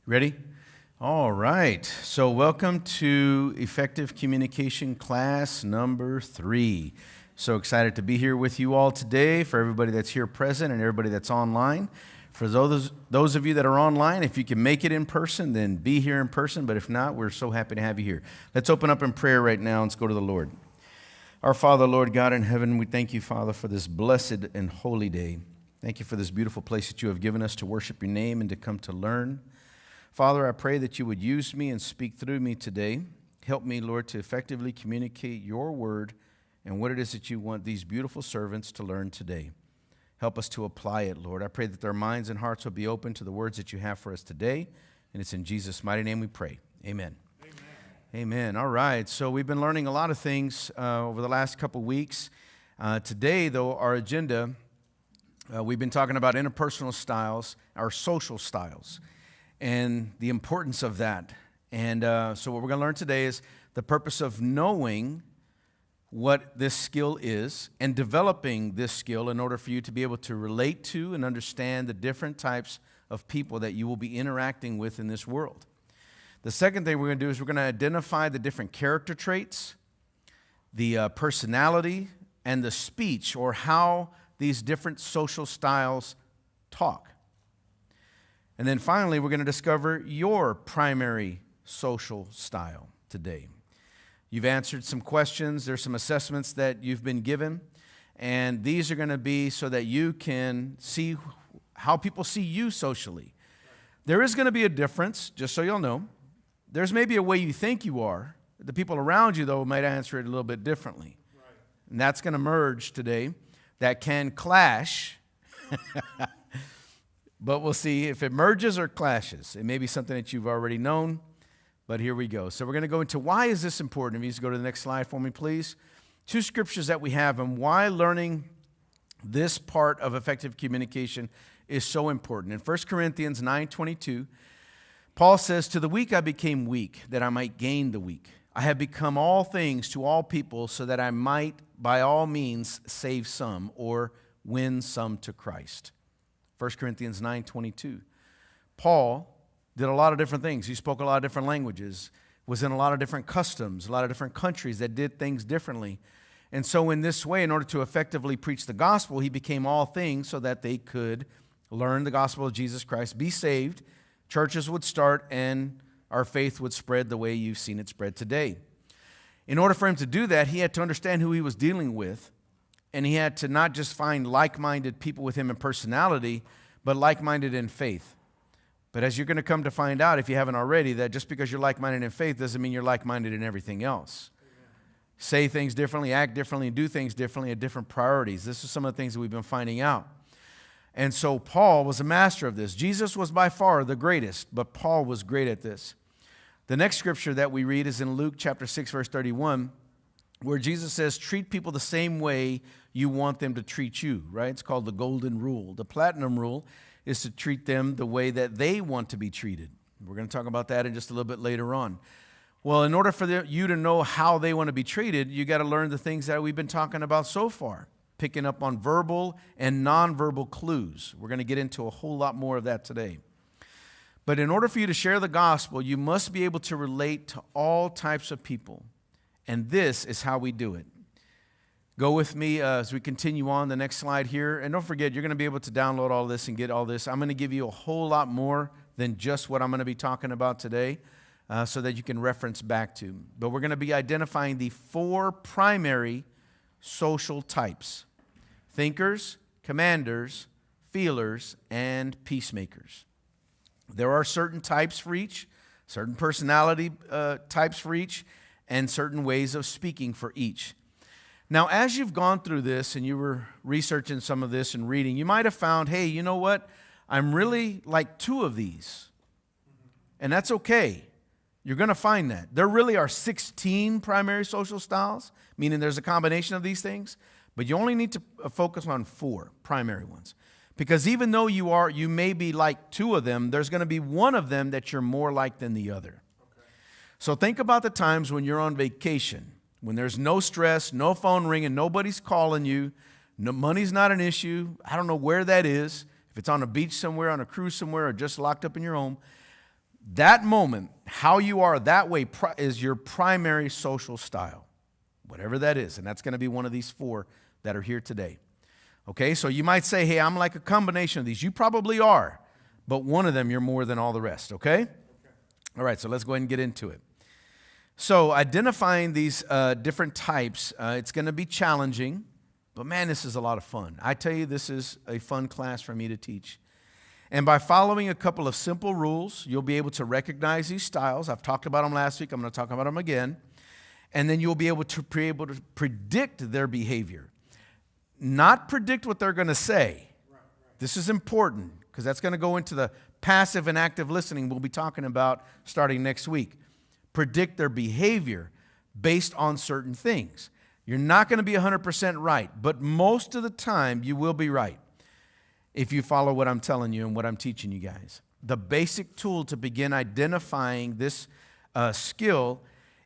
Ready? All right. So welcome to Effective Communication class number 3. So excited to be here with you all today, for everybody that's here present and everybody that's online. For those of you that are online, if you can make it in person, then be here in person. But if not, we're so happy to have you here. Let's open up in prayer right now and let's go to the Lord. Our Father, Lord God in heaven, we thank you, Father, for this blessed and holy day. Thank you for this beautiful place that you have given us to worship your name and to come to learn. Father, I pray that you would use me and speak through me today. Help me, Lord, to effectively communicate your word and what it is that you want these beautiful servants to learn today. Help us to apply it, Lord. I pray that their minds and hearts will be open to the words that you have for us today. And it's in Jesus' mighty name we pray. Amen. Amen. Amen. All right. So we've been learning a lot of things over the last couple weeks. Today, though, our agenda, we've been talking about interpersonal styles, our social styles, and the importance of that. And so what we're going to learn today is the purpose of knowing what this skill is and developing this skill in order for you to be able to relate to and understand the different types of people that you will be interacting with in this world. The second thing we're going to do is we're going to identify the different character traits, the personality, and the speech, or how these different social styles talk. And then finally, we're going to discover your primary social style today. You've answered some questions. There's some assessments that you've been given. And these are going to be so that you can see how people see you socially. There is going to be a difference, just so you'll know. There's maybe a way you think you are. The people around you, though, might answer it a little bit differently. Right. And that's going to merge today. That can clash. But we'll see if it merges or clashes. It may be something that you've already known, but here we go. So we're going to go into why is this important. If you just go to the next slide for me, please. 2 scriptures that we have and why learning this part of effective communication is so important. In 1 Corinthians 9:22, Paul says, "To the weak I became weak, that I might gain the weak. I have become all things to all people, so that I might by all means save some or win some to Christ." 1 Corinthians 9:22. Paul did a lot of different things. He spoke a lot of different languages, was in a lot of different customs, a lot of different countries that did things differently. And so in this way, in order to effectively preach the gospel, he became all things so that they could learn the gospel of Jesus Christ, be saved, churches would start, and our faith would spread the way you've seen it spread today. In order for him to do that, he had to understand who he was dealing with. And he had to not just find like-minded people with him in personality, but like-minded in faith. But as you're going to come to find out, if you haven't already, that just because you're like-minded in faith doesn't mean you're like-minded in everything else. Amen. Say things differently, act differently, and do things differently at different priorities. This is some of the things that we've been finding out. And so Paul was a master of this. Jesus was by far the greatest, but Paul was great at this. The next scripture that we read is in Luke chapter 6, verse 31, where Jesus says, treat people the same way you want them to treat you, right? It's called the golden rule. The platinum rule is to treat them the way that they want to be treated. We're going to talk about that in just a little bit later on. Well, in order for you to know how they want to be treated, you got to learn the things that we've been talking about so far, picking up on verbal and nonverbal clues. We're going to get into a whole lot more of that today. But in order for you to share the gospel, you must be able to relate to all types of people. And this is how we do it. Go with me as we continue on the next slide here. And don't forget, you're going to be able to download all this and get all this. I'm going to give you a whole lot more than just what I'm going to be talking about today so that you can reference back to. But we're going to be identifying the 4 primary social types: thinkers, commanders, feelers, and peacemakers. There are certain types for each, certain personality types for each, and certain ways of speaking for each. Now, as you've gone through this and you were researching some of this and reading, you might have found, hey, you know what? I'm really like 2 of these. And that's okay. You're going to find that. There really are 16 primary social styles, meaning there's a combination of these things, but you only need to focus on 4 primary ones. Because even though you may be like 2 of them, there's going to be one of them that you're more like than the other. Okay. So think about the times when you're on vacation, when there's no stress, no phone ringing, nobody's calling you, no, money's not an issue. I don't know where that is. If it's on a beach somewhere, on a cruise somewhere, or just locked up in your home, That moment, how you are that way is your primary social style, whatever that is. And that's going to be one of these 4 that are here today. Okay, so you might say, hey, I'm like a combination of these. You probably are, but one of them you're more than all the rest, okay? All right, so let's go ahead and get into it. So identifying these different types, it's going to be challenging, but man, this is a lot of fun. I tell you, this is a fun class for me to teach. And by following a couple of simple rules, you'll be able to recognize these styles. I've talked about them last week. I'm going to talk about them again. And then you'll be able to predict their behavior. Not predict what they're going to say. This is important because that's going to go into the passive and active listening we'll be talking about starting next week. Predict their behavior based on certain things. You're not going to be 100% right, but most of the time you will be right if you follow what I'm telling you and what I'm teaching you guys. The basic tool to begin identifying this skill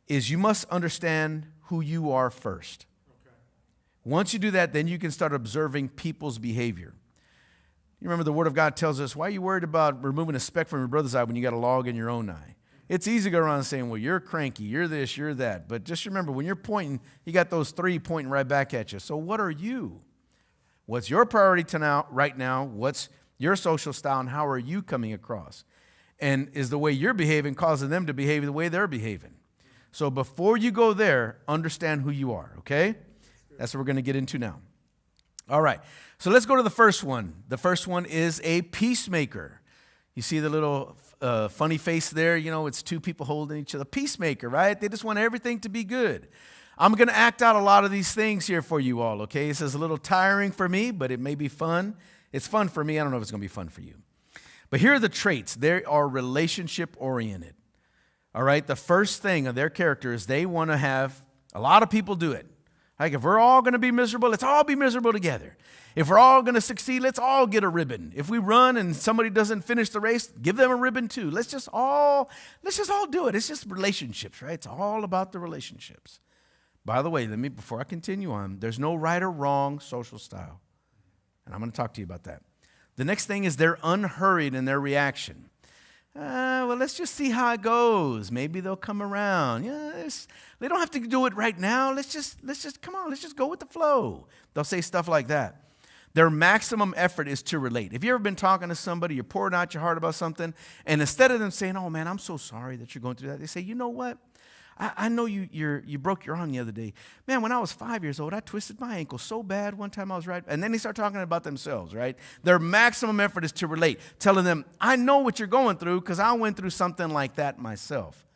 is you must understand who you are first. Once you do that, then you can start observing people's behavior. You remember the Word of God tells us, why are you worried about removing a speck from your brother's eye when you got a log in your own eye? It's easy to go around saying, well, you're cranky, you're this, you're that. But just remember, when you're pointing, you got those 3 pointing right back at you. So what are you? What's your priority right now? What's your social style, and how are you coming across? And is the way you're behaving causing them to behave the way they're behaving? So before you go there, understand who you are, okay? That's what we're going to get into now. All right, so let's go to the first one. The first one is a peacemaker. You see the little funny face there? You know, it's 2 people holding each other. Peacemaker, right? They just want everything to be good. I'm going to act out a lot of these things here for you all, okay? This is a little tiring for me, but it may be fun. It's fun for me. I don't know if it's going to be fun for you. But here are the traits. They are relationship-oriented. All right? The first thing of their character is they want to have, a lot of people do it. Like if we're all going to be miserable, let's all be miserable together. If we're all going to succeed, let's all get a ribbon. If we run and somebody doesn't finish the race, give them a ribbon too. Let's just all do it. It's just relationships, right? It's all about the relationships. By the way, before I continue on, there's no right or wrong social style. And I'm going to talk to you about that. The next thing is they're unhurried in their reaction. Well, let's just see how it goes. Maybe they'll come around. Yes, they don't have to do it right now. Let's just come on. Let's just go with the flow. They'll say stuff like that. Their maximum effort is to relate. Have you ever been talking to somebody, you're pouring out your heart about something, and instead of them saying, oh man, I'm so sorry that you're going through that, they say, you know what? I know you broke your arm the other day. Man, when I was 5 years old, I twisted my ankle so bad one time I was right. And then they start talking about themselves, right? Their maximum effort is to relate, telling them, I know what you're going through because I went through something like that myself.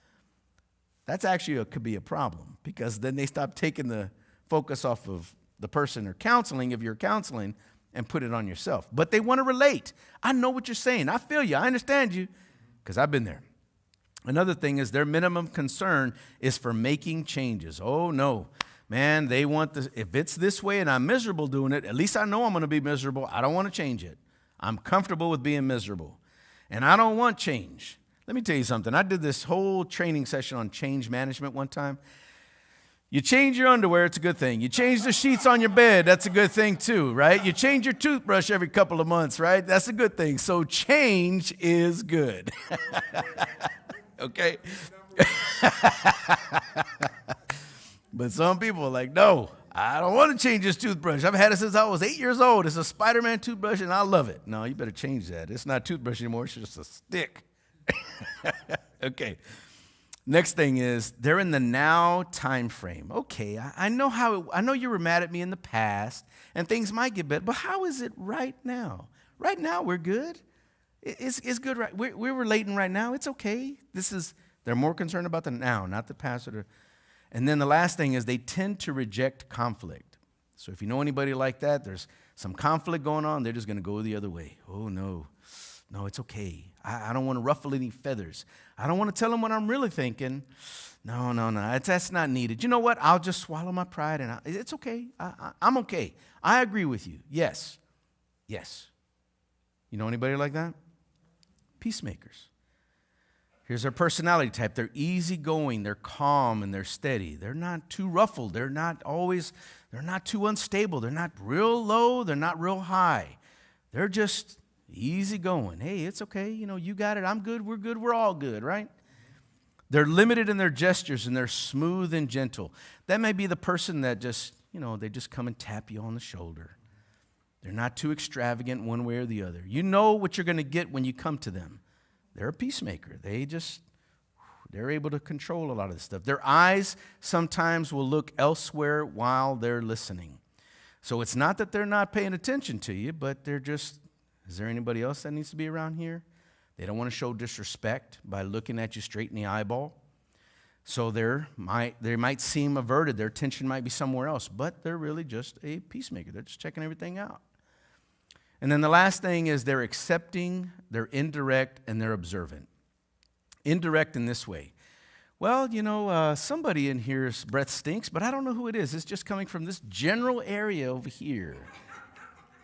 That's actually could be a problem because then they stop taking the focus off of the person or counseling, if you're counseling, and put it on yourself. But they want to relate. I know what you're saying. I feel you. I understand you because I've been there. Another thing is their minimum concern is for making changes. Oh, no. Man, they want this. If it's this way and I'm miserable doing it, at least I know I'm going to be miserable. I don't want to change it. I'm comfortable with being miserable. And I don't want change. Let me tell you something. I did this whole training session on change management one time. You change your underwear, it's a good thing. You change the sheets on your bed, that's a good thing too, right? You change your toothbrush every couple of months, right? That's a good thing. So change is good. Okay? But some people are like, no, I don't want to change this toothbrush. I've had it since I was 8 years old. It's a Spider-Man toothbrush, and I love it. No, you better change that. It's not a toothbrush anymore. It's just a stick. Okay. Next thing is they're in the now time frame. Okay, I know you were mad at me in the past, and things might get better, but how is it right now? Right now, we're good. It's good. Right, we're relating right now. It's okay. They're more concerned about the now, not the past. And then the last thing is they tend to reject conflict. So if you know anybody like that, there's some conflict going on, they're just going to go the other way. Oh, no, it's okay. I don't want to ruffle any feathers. I don't want to tell them what I'm really thinking. No, that's not needed. You know what? I'll just swallow my pride, and it's okay. I'm okay. I agree with you. Yes. You know anybody like that? Peacemakers. Here's their personality type. They're easygoing, they're calm, and they're steady. They're not too ruffled. They're not too unstable. They're not real low. They're not real high. They're just, Easy going. Hey, it's okay. You got it. I'm good. We're all good, right? They're limited in their gestures, and they're smooth and gentle. That may be the person that just, they just come and tap you on the shoulder. They're not too extravagant one way or the other. You know what you're going to get when you come to them. They're a peacemaker. They're able to control a lot of this stuff. Their eyes sometimes will look elsewhere while they're listening. So it's not that they're not paying attention to you, but they're just, is there anybody else that needs to be around here? They don't want to show disrespect by looking at you straight in the eyeball. So they might seem averted. Their attention might be somewhere else, but they're really just a peacemaker. They're just checking everything out. And then the last thing is they're accepting, they're indirect, and they're observant. Indirect in this way. Well, somebody in here's breath stinks, but I don't know who it is. It's just coming from this general area over here.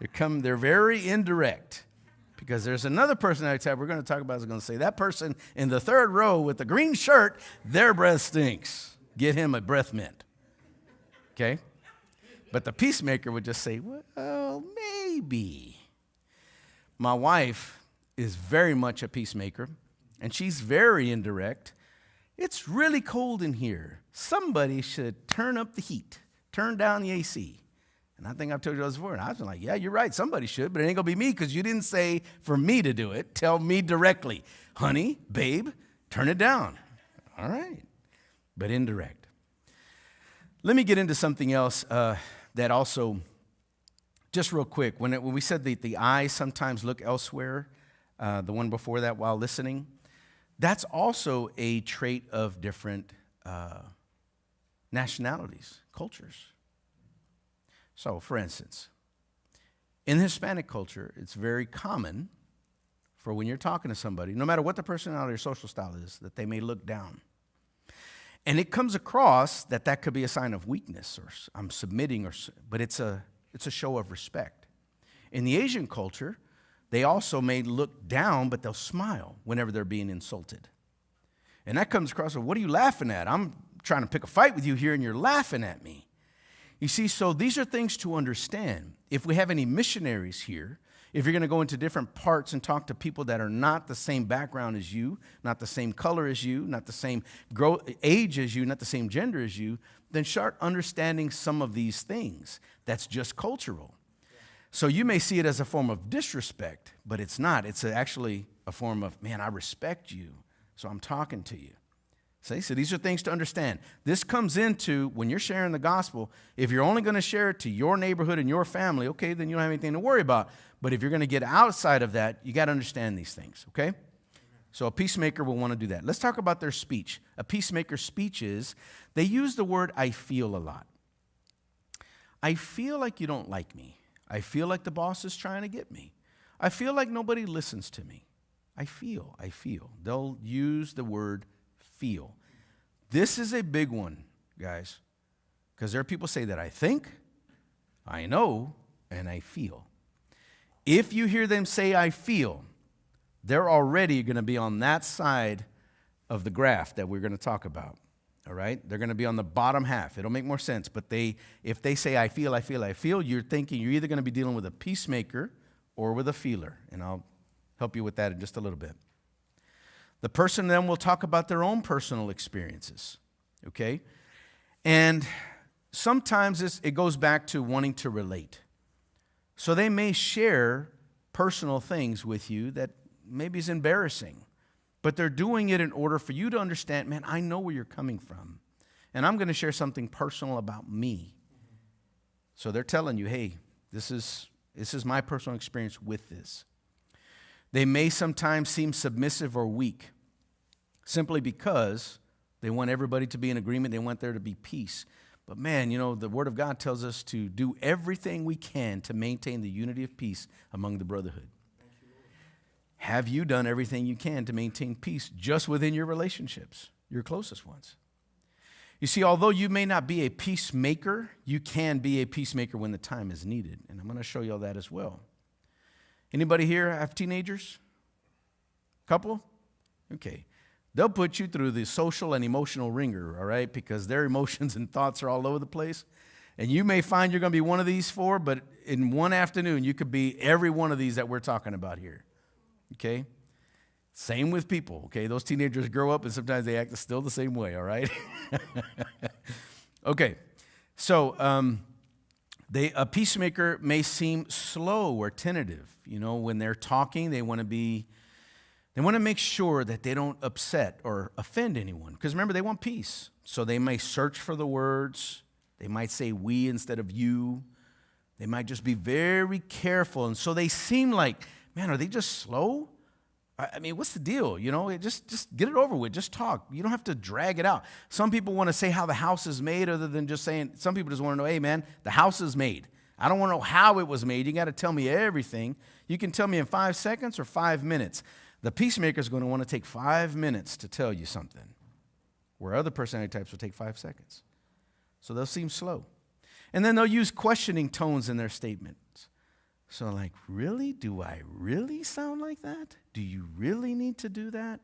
They're very indirect. Because there's another person outside we're going to talk about is going to say, that person in the third row with the green shirt, their breath stinks. Get him a breath mint. Okay? But the peacemaker would just say, well, maybe. My wife is very much a peacemaker, and she's very indirect. It's really cold in here. Somebody should turn up the heat, turn down the AC. And I think I've told you this before. And I was like, yeah, you're right. Somebody should, but it ain't going to be me because you didn't say for me to do it. Tell me directly. Honey, babe, turn it down. All right. But indirect. Let me get into something else that also, just real quick, when we said the eyes sometimes look elsewhere, the one before that while listening, that's also a trait of different nationalities, cultures. So, for instance, in Hispanic culture, it's very common for when you're talking to somebody, no matter what the personality or social style is, that they may look down. And it comes across that could be a sign of weakness, or I'm submitting, but it's a show of respect. In the Asian culture, they also may look down, but they'll smile whenever they're being insulted. And that comes across, what are you laughing at? I'm trying to pick a fight with you here, and you're laughing at me. You see, so these are things to understand. If we have any missionaries here, if you're going to go into different parts and talk to people that are not the same background as you, not the same color as you, not the same age as you, not the same gender as you, then start understanding some of these things. That's just cultural. So you may see it as a form of disrespect, but it's not. It's actually a form of, man, I respect you, so I'm talking to you. See? So these are things to understand. This comes into when you're sharing the gospel. If you're only going to share it to your neighborhood and your family, okay, then you don't have anything to worry about. But if you're going to get outside of that, you got to understand these things, okay? So a peacemaker will want to do that. Let's talk about their speech. A peacemaker's speech is, they use the word I feel a lot. I feel like you don't like me. I feel like the boss is trying to get me. I feel like nobody listens to me. I feel. They'll use the word feel. This is a big one, guys, because there are people say that I think, I know, and I feel. If you hear them say I feel, they're already going to be on that side of the graph that we're going to talk about, all right? They're going to be on the bottom half. It'll make more sense, but if they say I feel, you're thinking you're either going to be dealing with a peacemaker or with a feeler, and I'll help you with that in just a little bit. The person then will talk about their own personal experiences, okay? And sometimes it goes back to wanting to relate. So they may share personal things with you that maybe is embarrassing, but they're doing it in order for you to understand, man, I know where you're coming from, and I'm going to share something personal about me. So they're telling you, hey, this is my personal experience with this. They may sometimes seem submissive or weak simply because they want everybody to be in agreement. They want there to be peace. But man, the Word of God tells us to do everything we can to maintain the unity of peace among the brotherhood. Have you done everything you can to maintain peace just within your relationships, your closest ones? You see, although you may not be a peacemaker, you can be a peacemaker when the time is needed. And I'm going to show you all that as well. Anybody here have teenagers? Couple? Okay. They'll put you through the social and emotional ringer, all right, because their emotions and thoughts are all over the place. And you may find you're going to be one of these four, but in one afternoon, you could be every one of these that we're talking about here. Okay? Same with people, okay? Those teenagers grow up and sometimes they act still the same way, all right? Okay, so a peacemaker may seem slow or tentative. You know, when they're talking, they want to make sure that they don't upset or offend anyone. Because remember, they want peace. So they may search for the words. They might say we instead of you. They might just be very careful. And so they seem like, man, are they just slow? I mean, what's the deal? You know, just get it over with. Just talk. You don't have to drag it out. Some people want to say how the house is made other than just saying, some people just want to know, hey, man, the house is made. I don't want to know how it was made. You got to tell me everything. You can tell me in 5 seconds or 5 minutes. The peacemaker is going to want to take 5 minutes to tell you something, where other personality types will take 5 seconds. So they'll seem slow. And then they'll use questioning tones in their statements. So like, really? Do I really sound like that? Do you really need to do that?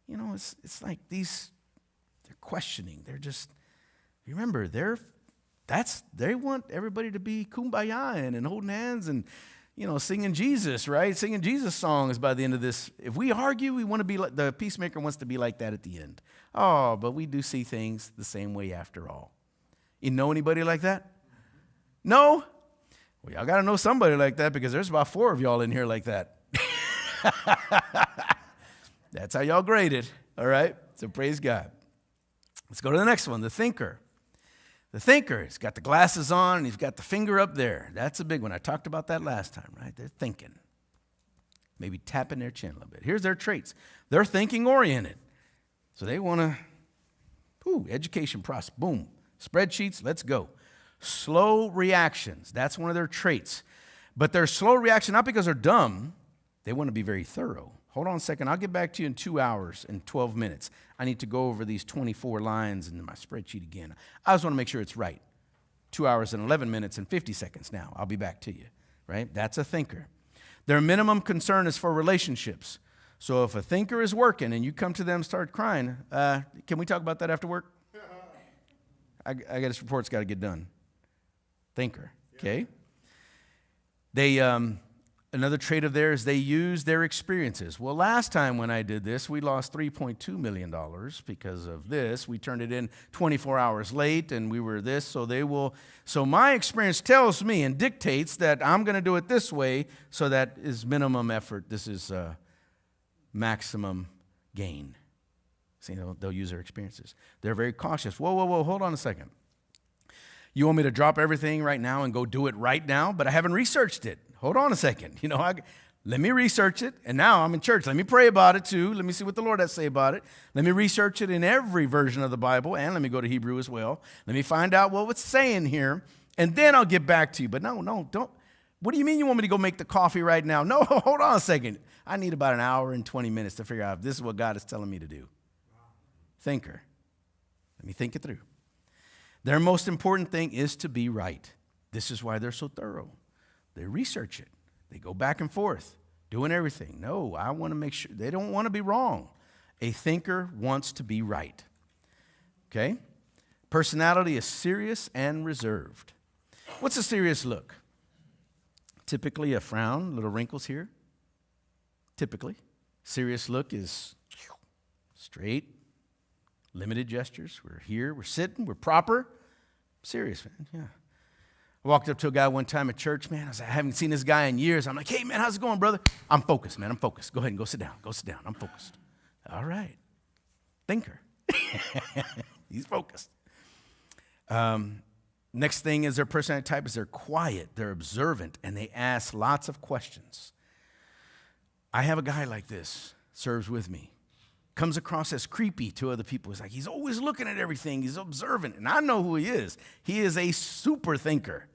You know, it's like they're questioning. They're just, remember, they want everybody to be kumbaya and holding hands and, you know, singing Jesus, right? Singing Jesus songs by the end of this. If we argue, we want to be like, the peacemaker wants to be like that at the end. Oh, but we do see things the same way after all. You know anybody like that? No? Well, y'all got to know somebody like that because there's about 4 of y'all in here like that. That's how y'all grade it, all right? So praise God. Let's go to the next one, the thinker. The thinker, he's got the glasses on and he's got the finger up there. That's a big one. I talked about that last time, right? They're thinking. Maybe tapping their chin a little bit. Here's their traits. They're thinking oriented. So they want to, education process, boom. Spreadsheets, let's go. Slow reactions, that's one of their traits. But their slow reaction, not because they're dumb, they want to be very thorough. Hold on a second, I'll get back to you in 2 hours and 12 minutes. I need to go over these 24 lines in my spreadsheet again. I just want to make sure it's right. 2 hours and 11 minutes and 50 seconds now. I'll be back to you, right? That's a thinker. Their minimum concern is for relationships. So if a thinker is working and you come to them and start crying, can we talk about that after work? I got this report's got to get done. Thinker, okay? They, another trait of theirs, they use their experiences. Well, last time when I did this, we lost $3.2 million because of this. We turned it in 24 hours late, and we were this, so my experience tells me and dictates that I'm going to do it this way, so that is minimum effort. This is maximum gain. See, they'll use their experiences. They're very cautious. Whoa, hold on a second. You want me to drop everything right now and go do it right now? But I haven't researched it. Hold on a second. You know, let me research it. And now I'm in church. Let me pray about it too. Let me see what the Lord has to say about it. Let me research it in every version of the Bible. And let me go to Hebrew as well. Let me find out what it's saying here. And then I'll get back to you. But no, don't. What do you mean you want me to go make the coffee right now? No, hold on a second. I need about an hour and 20 minutes to figure out if this is what God is telling me to do. Thinker. Let me think it through. Their most important thing is to be right. This is why they're so thorough. They research it. They go back and forth, doing everything. No, I want to make sure. They don't want to be wrong. A thinker wants to be right. Okay? Personality is serious and reserved. What's a serious look? Typically a frown, little wrinkles here. Typically. Serious look is straight. Limited gestures. We're here. We're sitting. We're proper. Serious, man. Yeah. I walked up to a guy one time at church, man. I haven't seen this guy in years. I'm like, hey, man, how's it going, brother? I'm focused, man. I'm focused. Go ahead and go sit down. Go sit down. I'm focused. All right. Thinker. He's focused. Next thing is their personality type is they're quiet, they're observant, and they ask lots of questions. I have a guy like this, serves with me. Comes across as creepy to other people. It's like he's always looking at everything. He's observant. And I know who he is. He is a super thinker.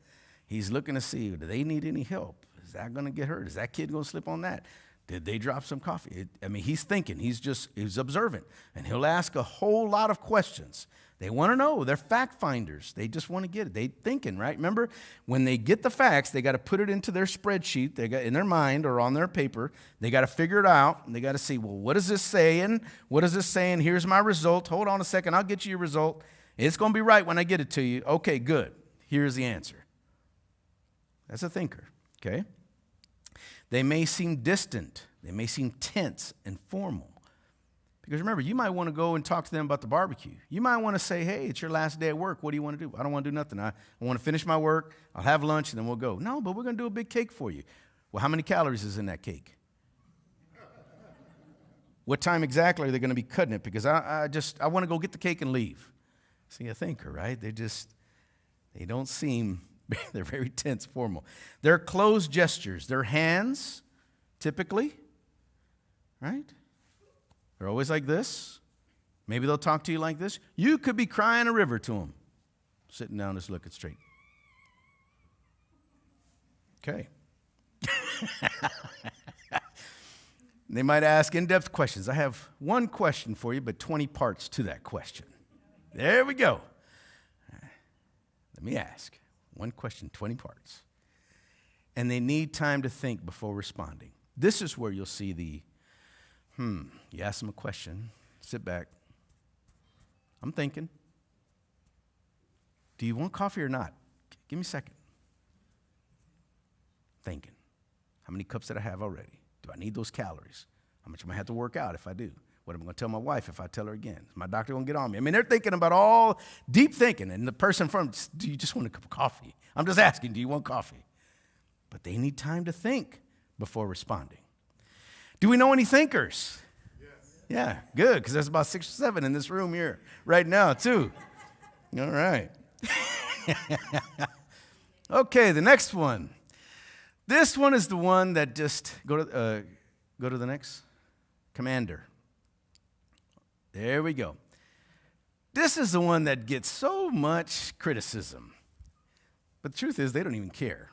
He's looking to see, do they need any help? Is that going to get hurt? Is that kid going to slip on that? Did they drop some coffee? He's thinking. He's observant. And he'll ask a whole lot of questions. They want to know. They're fact finders. They just want to get it. They're thinking, right? Remember, when they get the facts, they got to put it into their spreadsheet. They got in their mind or on their paper. They got to figure it out. And they got to see, well, what is this saying? What is this saying? Here's my result. Hold on a second. I'll get you your result. It's going to be right when I get it to you. Okay, good. Here's the answer. That's a thinker, okay? They may seem distant. They may seem tense and formal. Because remember, you might want to go and talk to them about the barbecue. You might want to say, hey, it's your last day at work. What do you want to do? I don't want to do nothing. I want to finish my work. I'll have lunch, and then we'll go. No, but we're going to do a big cake for you. Well, how many calories is in that cake? What time exactly are they going to be cutting it? Because I want to go get the cake and leave. See, a thinker, right? They don't seem, they're very tense, formal. Their closed gestures, their hands, typically, right? They're always like this. Maybe they'll talk to you like this. You could be crying a river to them, sitting down just looking straight. Okay. They might ask in-depth questions. I have one question for you, but 20 parts to that question. There we go. Let me ask. One question, 20 parts. And they need time to think before responding. This is where you'll see the, you ask them a question, sit back. I'm thinking. Do you want coffee or not? Give me a second. Thinking. How many cups did I have already? Do I need those calories? How much am I have to work out if I do? What am I going to tell my wife if I tell her again? Is my doctor going to get on me? I mean, they're thinking about all deep thinking. And the person from, do you just want a cup of coffee? I'm just asking, do you want coffee? But they need time to think before responding. Do we know any thinkers? Yes. Yeah, good, because there's about 6 or 7 in this room here right now, too. All right. Okay, the next one. This one is the one that just, go to the next, commander. There we go. This is the one that gets so much criticism. But the truth is, they don't even care.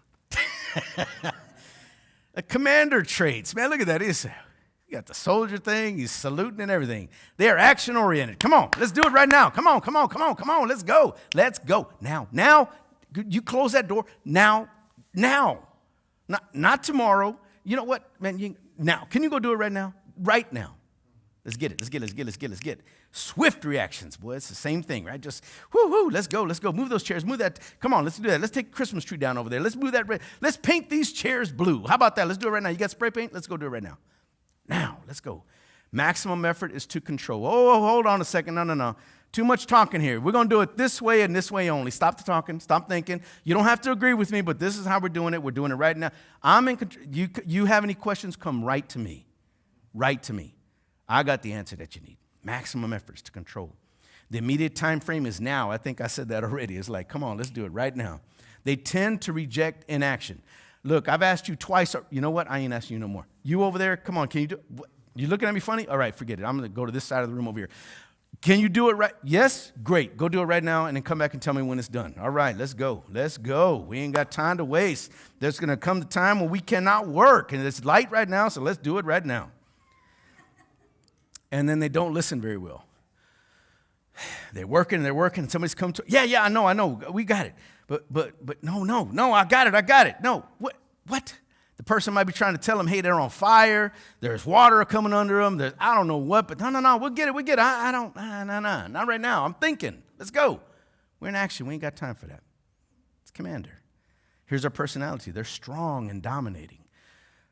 The commander traits, man, look at that. You got the soldier thing, he's saluting and everything. They are action-oriented. Come on, let's do it right now. Come on, let's go. Let's go. Now, you close that door. Now. Not tomorrow. You know what, man? Now. Can you go do it right now? Right now. Let's get it. Swift reactions, boy. It's the same thing, right? Just, let's go. Move those chairs. Move that. Come on, let's do that. Let's take a Christmas tree down over there. Let's move that red. Let's paint these chairs blue. How about that? Let's do it right now. You got spray paint? Let's go do it right now. Now, let's go. Maximum effort is to control. Oh, hold on a second. No. Too much talking here. We're going to do it this way and this way only. Stop the talking. Stop thinking. You don't have to agree with me, but this is how we're doing it. We're doing it right now. I'm in control. You have any questions, come right to me. Right to me. I got the answer that you need. Maximum efforts to control. The immediate time frame is now. I think I said that already. It's like, come on, let's do it right now. They tend to reject inaction. Look, I've asked you twice. You know what? I ain't asking you no more. You over there, come on, can you do it? You looking at me funny? All right, forget it. I'm going to go to this side of the room over here. Can you do it right? Yes? Great. Go do it right now and then come back and tell me when it's done. All right, let's go. We ain't got time to waste. There's going to come the time when we cannot work, and it's light right now, so let's do it right now. And then they don't listen very well. They're working, and somebody's come to, yeah, I know, we got it. But no, I got it. No, what? The person might be trying to tell them, hey, they're on fire. There's water coming under them. There's I don't know what, but no, we'll get it. I don't, not right now. I'm thinking. Let's go. We're in action. We ain't got time for that. It's commander. Here's our personality. They're strong and dominating.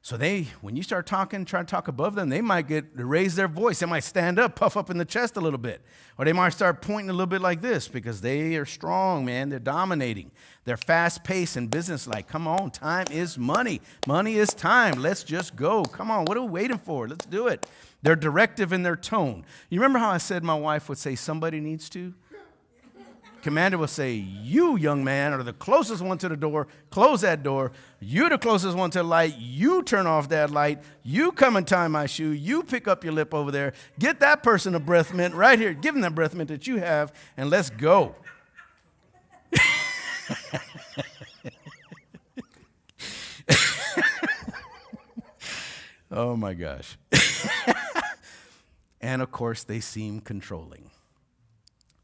So when you start talking, try to talk above them, they might raise their voice. They might stand up, puff up in the chest a little bit. Or they might start pointing a little bit like this because they are strong, man. They're dominating. They're fast-paced and business-like. Come on, time is money. Money is time. Let's just go. Come on, what are we waiting for? Let's do it. They're directive in their tone. You remember how I said my wife would say, somebody needs to? Commander will say, you, young man, are the closest one to the door. Close that door. You're the closest one to the light. You turn off that light. You come and tie my shoe. You pick up your lip over there. Get that person a breath mint right here. Give them that breath mint that you have, and let's go. Oh, my gosh. And, of course, they seem controlling.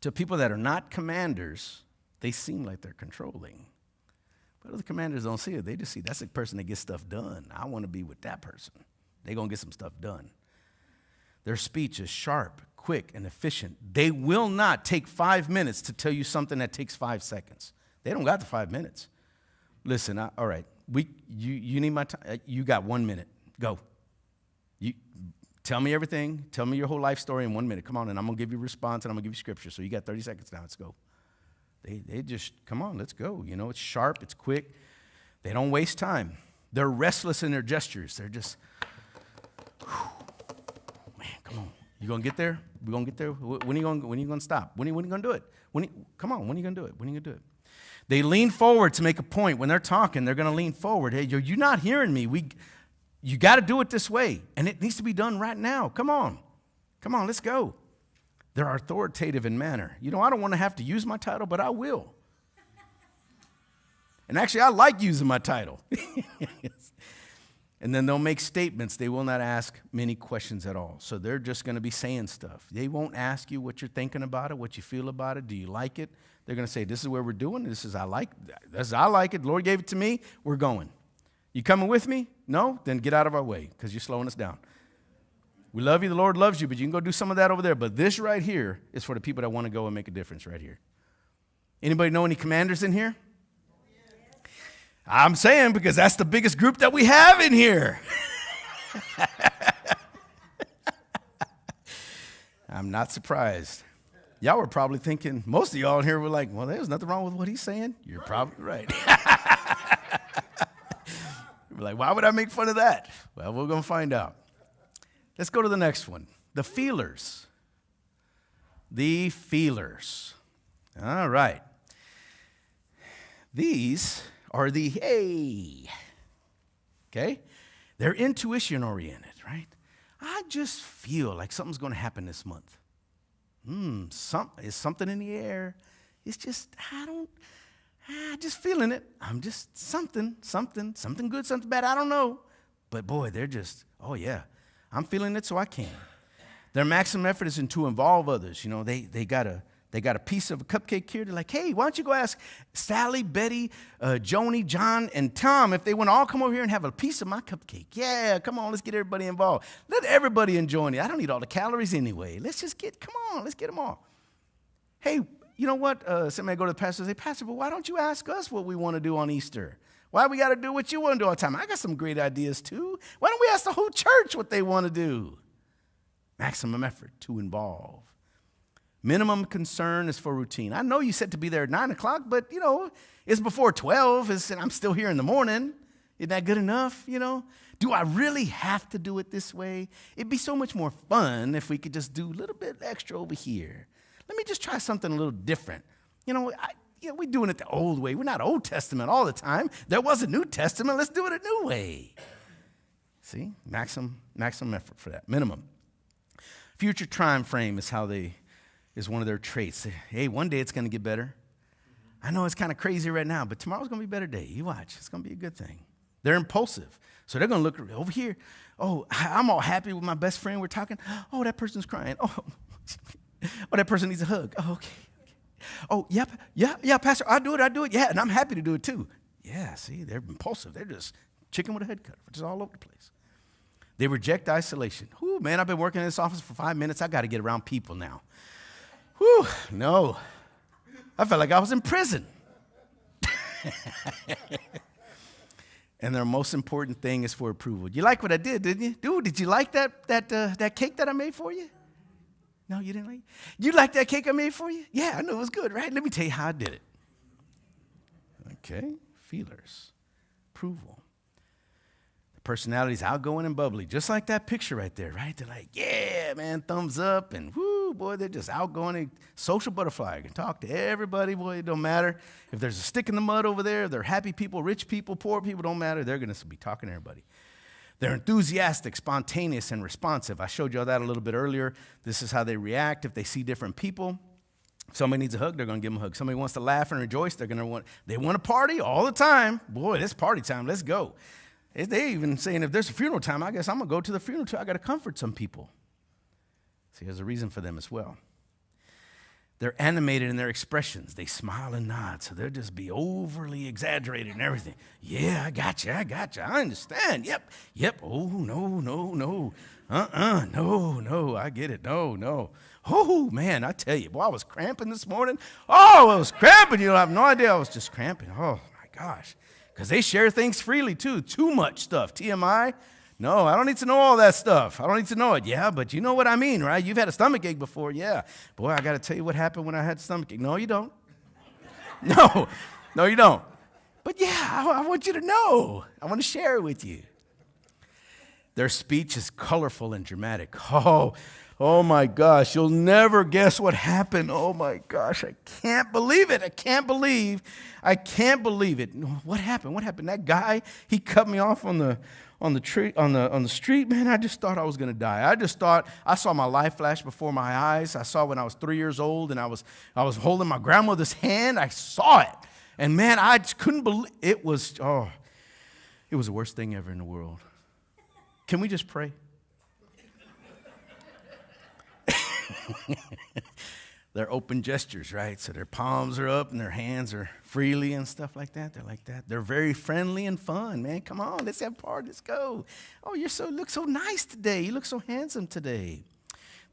To people that are not commanders, they seem like they're controlling. But other commanders don't see it. They just see that's the person that gets stuff done. I want to be with that person. They're going to get some stuff done. Their speech is sharp, quick, and efficient. They will not take 5 minutes to tell you something that takes 5 seconds. They don't got the 5 minutes. Listen, all right, you need my time. You got 1 minute. Go. You tell me everything. Tell me your whole life story in 1 minute. Come on, and I'm going to give you a response, and I'm going to give you scripture. So you got 30 seconds now. Let's go. They just, come on, let's go. You know, it's sharp. It's quick. They don't waste time. They're restless in their gestures. They're just, man, come on. You going to get there? We going to get there? When are you going to stop? When are you going to do it? Come on, when are you going to do it? When are you going to do it? They lean forward to make a point. When they're talking, they're going to lean forward. Hey, you're not hearing me. You got to do it this way, and it needs to be done right now. Come on, let's go. They're authoritative in manner. You know, I don't want to have to use my title, but I will. And actually, I like using my title. And then they'll make statements. They will not ask many questions at all. So they're just going to be saying stuff. They won't ask you what you're thinking about it, what you feel about it. Do you like it? They're going to say, this is where we're doing. I like it. The Lord gave it to me. We're going. You coming with me? No? Then get out of our way because you're slowing us down. We love you. The Lord loves you, but you can go do some of that over there. But this right here is for the people that want to go and make a difference right here. Anybody know any commanders in here? I'm saying because that's the biggest group that we have in here. I'm not surprised. Y'all were probably thinking, most of y'all in here were like, well, there's nothing wrong with what he's saying. You're probably right. You're like, why would I make fun of that? Well, we're going to find out. Let's go to the next one. The feelers. The feelers. All right. These are the hey. Okay? They're intuition oriented, right? I just feel like something's going to happen this month. Is something in the air. It's just, just feeling it. I'm just something good, something bad. I don't know. But boy, they're just, oh yeah, I'm feeling it, so I can. Their maximum effort is to involve others. You know, they got a piece of a cupcake here. They're like, hey, why don't you go ask Sally, Betty, Joni, John, and Tom if they want to all come over here and have a piece of my cupcake. Yeah, come on, let's get everybody involved. Let everybody enjoy it. I don't need all the calories anyway. Let's get them all. Hey, you know what? Somebody go to the pastor and say, Pastor, but why don't you ask us what we want to do on Easter? Why we got to do what you want to do all the time? I got some great ideas too. Why don't we ask the whole church what they want to do? Maximum effort to involve. Minimum concern is for routine. I know you said to be there at 9 o'clock, but, you know, it's before 12. I'm still here in the morning. Isn't that good enough, you know? Do I really have to do it this way? It'd be so much more fun if we could just do a little bit extra over here. Let me just try something a little different. You know, we're doing it the old way. We're not Old Testament all the time. There was a New Testament. Let's do it a new way. See? Maximum effort for that. Minimum. Future time frame is one of their traits. Hey, one day it's going to get better. I know it's kind of crazy right now, but tomorrow's going to be a better day. You watch. It's going to be a good thing. They're impulsive. So they're going to look over here. Oh, I'm all happy with my best friend. We're talking. Oh, that person's crying. Oh, that person needs a hug. Oh, okay. Oh, yeah, Pastor, I do it. Yeah, and I'm happy to do it too. Yeah, see, they're impulsive. They're just chicken with a head cutter, just all over the place. They reject isolation. Whew, man, I've been working in this office for 5 minutes. I got to get around people now. Whew, no. I felt like I was in prison. And their most important thing is for approval. You like what I did, didn't you? Dude, did you like that cake that I made for you? No, you didn't like it? You like that cake I made for you? Yeah, I know it was good, right? Let me tell you how I did it. Okay, feelers, approval. The personality's outgoing and bubbly, just like that picture right there, right? They're like, yeah, man, thumbs up, and whoo, boy, they're just outgoing, social butterfly. You can talk to everybody, boy, it don't matter. If there's a stick in the mud over there, they're happy people, rich people, poor people, don't matter. They're going to be talking to everybody. They're enthusiastic, spontaneous, and responsive. I showed you all that a little bit earlier. This is how they react if they see different people. If somebody needs a hug, they're going to give them a hug. Somebody wants to laugh and rejoice, they want to party all the time. Boy, it's party time. Let's go. They even saying if there's a funeral time, I guess I'm going to go to the funeral too. I got to comfort some people. See, there's a reason for them as well. They're animated in their expressions. They smile and nod, so they'll just be overly exaggerated and everything. Yeah, I got you. I understand. Yep. Oh, no. No, I get it. No. Oh, man, I tell you, boy, I was cramping this morning. Oh, I was cramping. You don't have no idea. I was just cramping. Oh, my gosh. Because they share things freely, too. Too much stuff. TMI. No, I don't need to know all that stuff. I don't need to know it. Yeah, but you know what I mean, right? You've had a stomachache before. Yeah. Boy, I got to tell you what happened when I had stomachache. No, you don't. No, you don't. But yeah, I want you to know. I want to share it with you. Their speech is colorful and dramatic. Oh my gosh, you'll never guess what happened. Oh my gosh, I can't believe it. I can't believe it. What happened? That guy, he cut me off on the street, man. I just thought I was going to die. I saw my life flash before my eyes. I saw when I was 3 years old and I was holding my grandmother's hand. I saw it. And man, I just couldn't believe it was the worst thing ever in the world. Can we just pray? They're open gestures, right? So their palms are up and their hands are freely and stuff like that. They're like that. They're very friendly and fun, man. Come on, let's have a party. Let's go. Oh, look so nice today. You look so handsome today.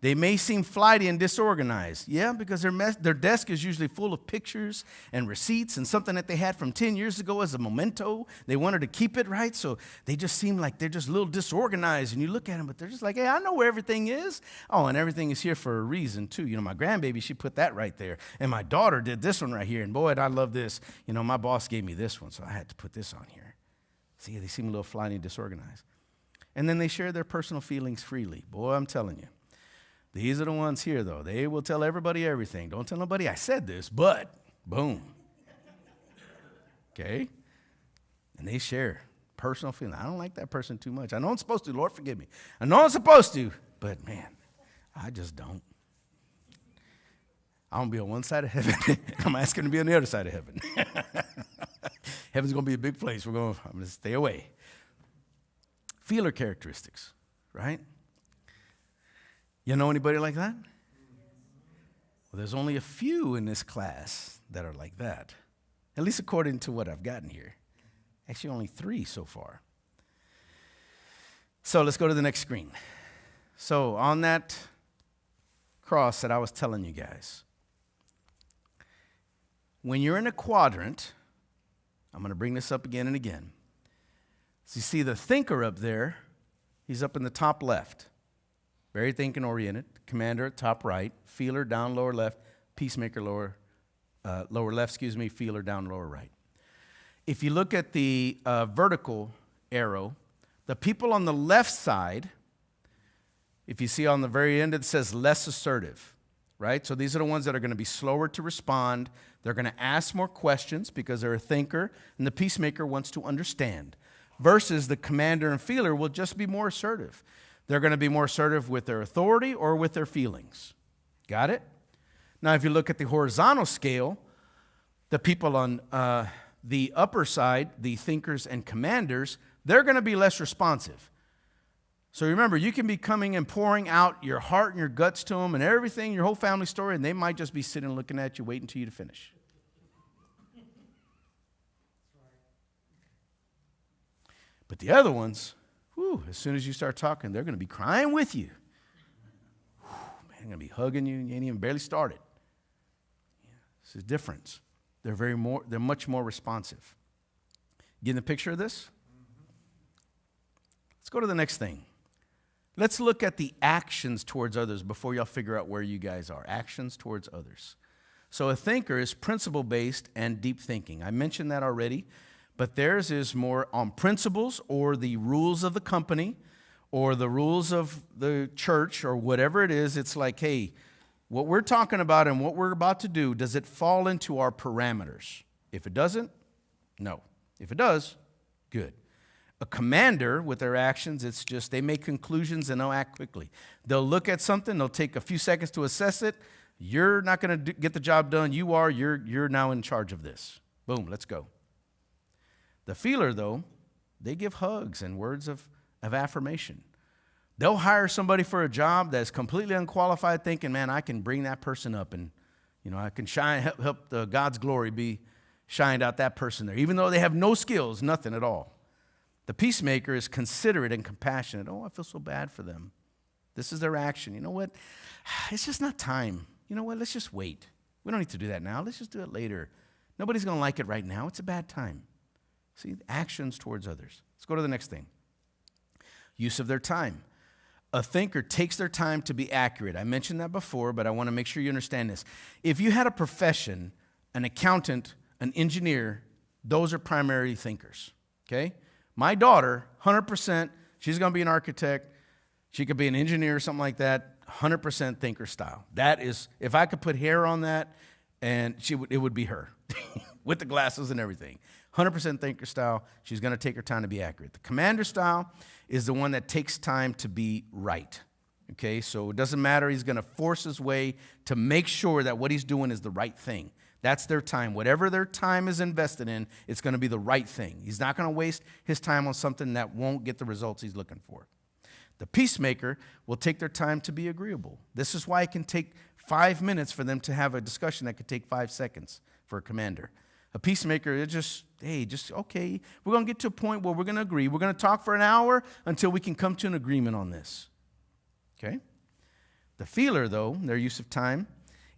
They may seem flighty and disorganized. Yeah, because their desk is usually full of pictures and receipts and something that they had from 10 years ago as a memento. They wanted to keep it, right? So they just seem like they're just a little disorganized. And you look at them, but they're just like, hey, I know where everything is. Oh, and everything is here for a reason, too. You know, my grandbaby, she put that right there. And my daughter did this one right here. And boy, I love this. You know, my boss gave me this one, so I had to put this on here. See, they seem a little flighty and disorganized. And then they share their personal feelings freely. Boy, I'm telling you. These are the ones here, though. They will tell everybody everything. Don't tell nobody I said this, but boom. Okay? And they share personal feelings. I don't like that person too much. I know I'm supposed to. Lord, forgive me. I know I'm supposed to, but, man, I just don't. I'm going to be on one side of heaven. I'm asking to be on the other side of heaven. Heaven's going to be a big place. I'm going to stay away. Feeler characteristics, right? You know anybody like that? Well, there's only a few in this class that are like that, at least according to what I've gotten here. Actually, only 3 so far. So let's go to the next screen. So on that cross that I was telling you guys, when you're in a quadrant, I'm going to bring this up again and again. So you see the thinker up there, he's up in the top left. Very thinking oriented. Commander, top right. Feeler, down lower left. Peacemaker, lower left, feeler, down lower right. If you look at the vertical arrow, the people on the left side, if you see on the very end, it says less assertive, right? So these are the ones that are going to be slower to respond. They're going to ask more questions because they're a thinker, and the peacemaker wants to understand. Versus the commander and feeler will just be more assertive. They're going to be more assertive with their authority or with their feelings. Got it? Now, if you look at the horizontal scale, the people on the upper side, the thinkers and commanders, they're going to be less responsive. So remember, you can be coming and pouring out your heart and your guts to them and everything, your whole family story, and they might just be sitting looking at you, waiting until you to finish. But the other ones, as soon as you start talking, they're going to be crying with you. Man, they're going to be hugging you, and you ain't even barely started. This is a difference. They're much more responsive. Getting the picture of this? Let's go to the next thing. Let's look at the actions towards others before y'all figure out where you guys are. Actions towards others. So a thinker is principle-based and deep thinking. I mentioned that already. But theirs is more on principles or the rules of the company or the rules of the church or whatever it is. It's like, hey, what we're talking about and what we're about to do, does it fall into our parameters? If it doesn't, no. If it does, good. A commander, with their actions, it's just they make conclusions and they'll act quickly. They'll look at something, they'll take a few seconds to assess it. You're not going to get the job done. You are. You're now in charge of this. Boom, let's go. The feeler, though, they give hugs and words of affirmation. They'll hire somebody for a job that's completely unqualified, thinking, man, I can bring that person up and, I can help God's glory be shined out that person there, even though they have no skills, nothing at all. The peacemaker is considerate and compassionate. Oh, I feel so bad for them. This is their action. You know what? It's just not time. You know what? Let's just wait. We don't need to do that now. Let's just do it later. Nobody's going to like it right now. It's a bad time. See, actions towards others. Let's go to the next thing. Use of their time. A thinker takes their time to be accurate. I mentioned that before, but I want to make sure you understand this. If you had a profession, an accountant, an engineer, those are primary thinkers, okay? My daughter, 100%, she's going to be an architect. She could be an engineer or something like that, 100% thinker style. That is, if I could put hair on that, and it would be her with the glasses and everything. 100% thinker style. She's going to take her time to be accurate. The commander style is the one that takes time to be right. Okay, so it doesn't matter. He's going to force his way to make sure that what he's doing is the right thing. That's their time. Whatever their time is invested in, it's going to be the right thing. He's not going to waste his time on something that won't get the results he's looking for. The peacemaker will take their time to be agreeable. This is why it can take 5 minutes for them to have a discussion that could take 5 seconds for a commander. A peacemaker is just, okay, we're going to get to a point where we're going to agree. We're going to talk for an hour until we can come to an agreement on this. Okay? The feeler, though, their use of time,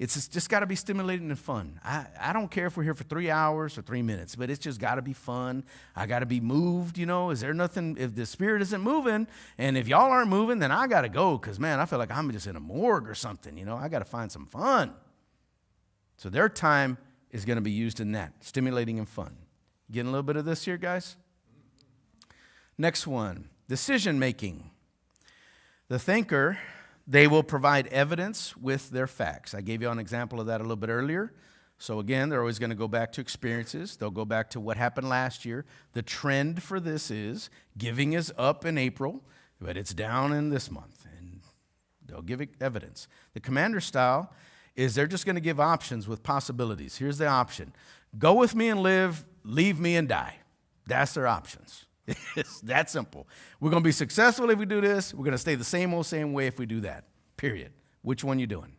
it's just got to be stimulating and fun. I don't care if we're here for 3 hours or 3 minutes, but it's just got to be fun. I got to be moved, Is there nothing, if the spirit isn't moving, and if y'all aren't moving, then I got to go because, man, I feel like I'm just in a morgue or something, I got to find some fun. So their time is going to be used in that, stimulating and fun. Getting a little bit of this here, guys? Next one, decision-making. The thinker, they will provide evidence with their facts. I gave you an example of that a little bit earlier. So again, they're always going to go back to experiences. They'll go back to what happened last year. The trend for this is giving is up in April, but it's down in this month. And they'll give evidence. The commander style is they're just going to give options with possibilities. Here's the option. Go with me and live, leave me and die. That's their options. It's that simple. We're going to be successful if we do this. We're going to stay the same way if we do that, period. Which one you doing?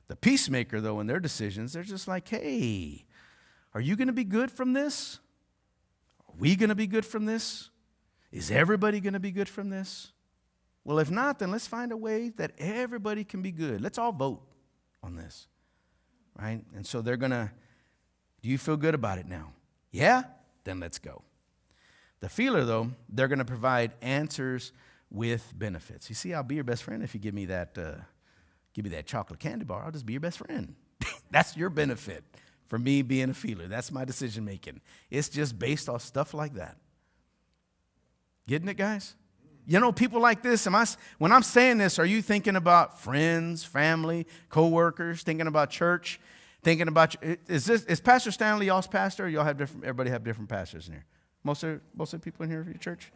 The peacemaker, though, in their decisions, they're just like, hey, are you going to be good from this? Are we going to be good from this? Is everybody going to be good from this? Well, if not, then let's find a way that everybody can be good. Let's all vote on this, right? And so they're going to, do you feel good about it now? Yeah? Then let's go. The feeler, though, they're going to provide answers with benefits. You see, I'll be your best friend if you give me that chocolate candy bar. I'll just be your best friend. That's your benefit for me being a feeler. That's my decision making. It's just based off stuff like that. Getting it, guys? People like this, when I'm saying this, are you thinking about friends, family, coworkers, thinking about church, thinking about, is Pastor Stanley y'all's pastor, or everybody have different pastors in here? Most of the people in here at your church?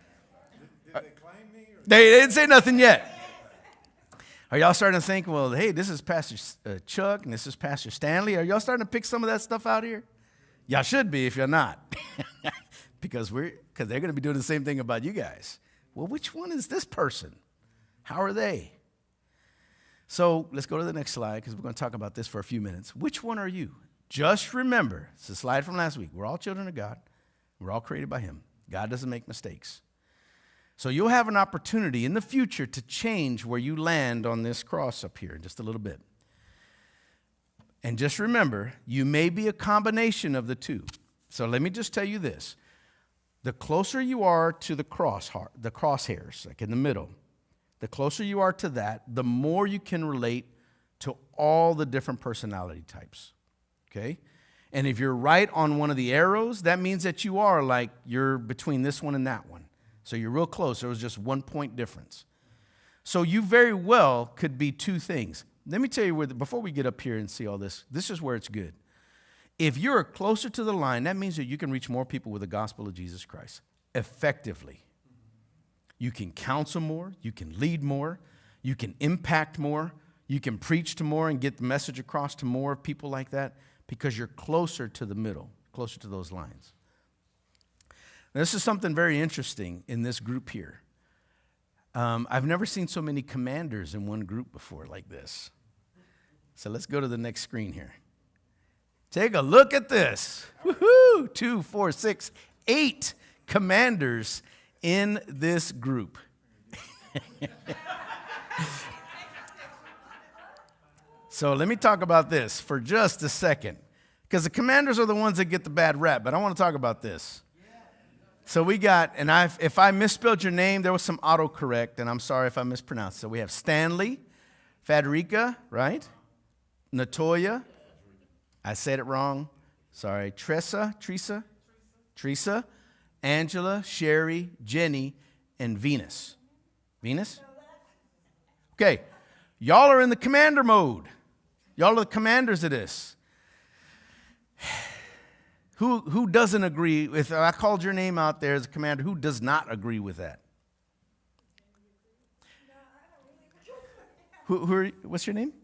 Did they claim me? They didn't say nothing yet. Are y'all starting to think, well, hey, this is Pastor Chuck, and this is Pastor Stanley. Are y'all starting to pick some of that stuff out here? Y'all should be if you're not. because they're going to be doing the same thing about you guys. Well, which one is this person? How are they? So let's go to the next slide because we're going to talk about this for a few minutes. Which one are you? Just remember, it's a slide from last week. We're all children of God. We're all created by Him. God doesn't make mistakes. So you'll have an opportunity in the future to change where you land on this cross up here in just a little bit. And just remember, you may be a combination of the two. So let me just tell you this. The closer you are to the crosshairs, like in the middle, the closer you are to that, the more you can relate to all the different personality types, okay? And if you're right on one of the arrows, that means that you're between this one and that one. So you're real close. There was just 1 point difference. So you very well could be two things. Let me tell you before we get up here and see all this, this is where it's good. If you're closer to the line, that means that you can reach more people with the gospel of Jesus Christ effectively. You can counsel more. You can lead more. You can impact more. You can preach to more and get the message across to more people like that because you're closer to the middle, closer to those lines. Now, this is something very interesting in this group here. I've never seen so many commanders in one group before like this. So let's go to the next screen here. Take a look at this. Woohoo! 2, 4, 6, 8 commanders in this group. So let me talk about this for just a second, because the commanders are the ones that get the bad rap, but I want to talk about this. So we got, and if I misspelled your name, there was some autocorrect, and I'm sorry if I mispronounced. So we have Stanley, Faderica, right? Natoya, I said it wrong. Sorry. Teresa, Angela, Sherry, Jenny, and Venus. Venus? Okay. Y'all are in the commander mode. Y'all are the commanders of this. Who doesn't agree with, I called your name out there as a commander, who does not agree with that? What's your name?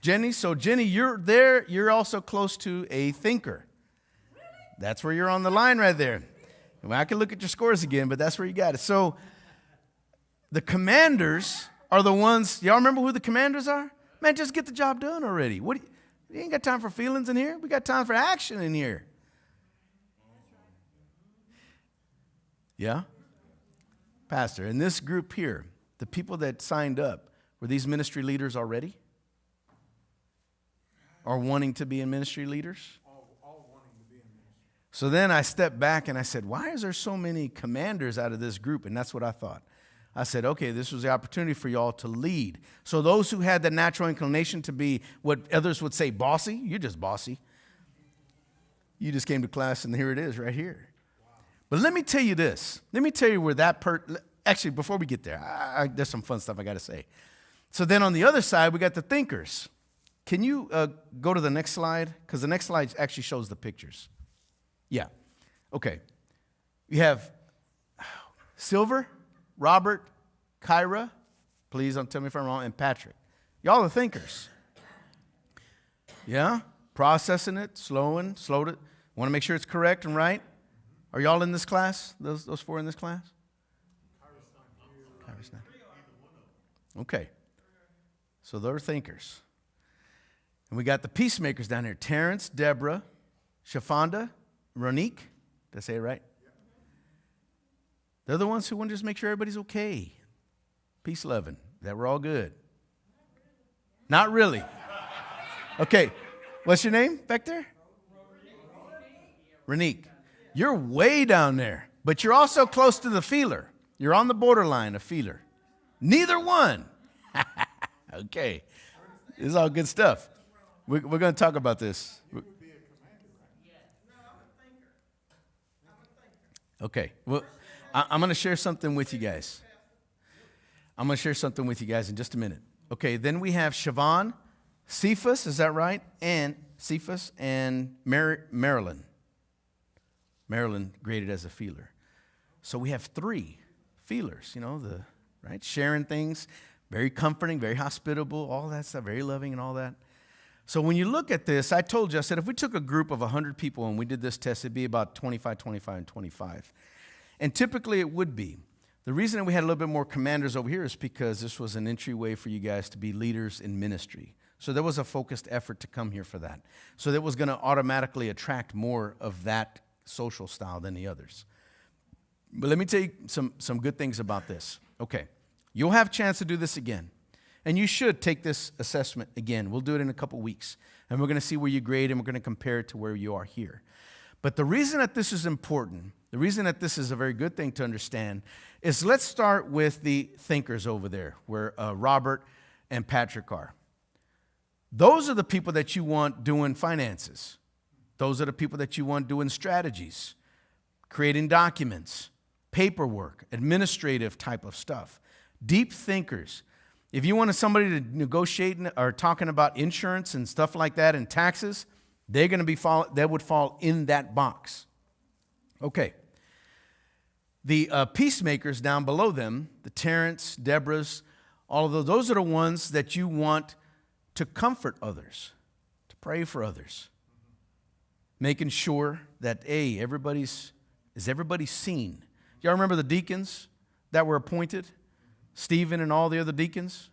Jenny. So Jenny, you're there, you're also close to a thinker. That's where you're on the line right there. Well, I can look at your scores again, but that's where you got it. So the commanders are the ones, y'all remember who the commanders are? Man, just get the job done already. You ain't got time for feelings in here. We got time for action in here. Yeah? Pastor, in this group here, the people that signed up, were these ministry leaders already? Or wanting to be in ministry leaders? All wanting to be in ministry. So then I stepped back and I said, why is there so many commanders out of this group? And that's what I thought. I said, okay, this was the opportunity for y'all to lead. So those who had the natural inclination to be what others would say bossy, you're just bossy. You just came to class and here it is right here. Wow. But let me tell you this. Let me tell you where that actually, before we get there, there's some fun stuff I got to say. So then on the other side, we got the thinkers. Can you go to the next slide? Because the next slide actually shows the pictures. Yeah. Okay. You have Silver, Robert, Kyra, please don't tell me if I'm wrong, and Patrick. Y'all are thinkers. Yeah? Processing it, slowed it. Want to make sure it's correct and right? Are y'all in this class? Those four in this class? Kyra's not. Okay. So they're thinkers. And we got the peacemakers down here. Terrence, Deborah, Shafanda, Ronique. Did I say it right? They're the ones who want to just make sure everybody's okay. Peace loving. That we're all good. Not really. Okay. What's your name back there? Ronique. You're way down there. But you're also close to the feeler. You're on the borderline of feeler. Neither one. Okay. This is all good stuff. We're going to talk about this. Okay. Well, I'm going to share something with you guys. I'm going to share something with you guys in just a minute. Okay, then we have Siobhan, Cephas, is that right? And Cephas and Marilyn. Marilyn graded as a feeler. So we have three feelers, right? Sharing things, very comforting, very hospitable, all that stuff, very loving and all that. So when you look at this, I told you, I said, if we took a group of 100 people and we did this test, it'd be about 25, 25, and 25. And typically it would be. The reason that we had a little bit more commanders over here is because this was an entryway for you guys to be leaders in ministry. So there was a focused effort to come here for that. So that was going to automatically attract more of that social style than the others. But let me tell you some good things about this. Okay, you'll have a chance to do this again. And you should take this assessment again. We'll do it in a couple weeks. And we're going to see where you grade, and we're going to compare it to where you are here. But the reason that this is important, the reason that this is a very good thing to understand, is let's start with the thinkers over there, where Robert and Patrick are. Those are the people that you want doing finances. Those are the people that you want doing strategies, creating documents, paperwork, administrative type of stuff. Deep thinkers. If you wanted somebody to negotiate or talking about insurance and stuff like that and taxes, they're going to be they would fall in that box. Okay. The peacemakers down below them, the Terrence, Deborahs, all of those are the ones that you want to comfort others, to pray for others, making sure that, hey, is everybody seen? Y'all remember the deacons that were appointed? Stephen and all the other deacons?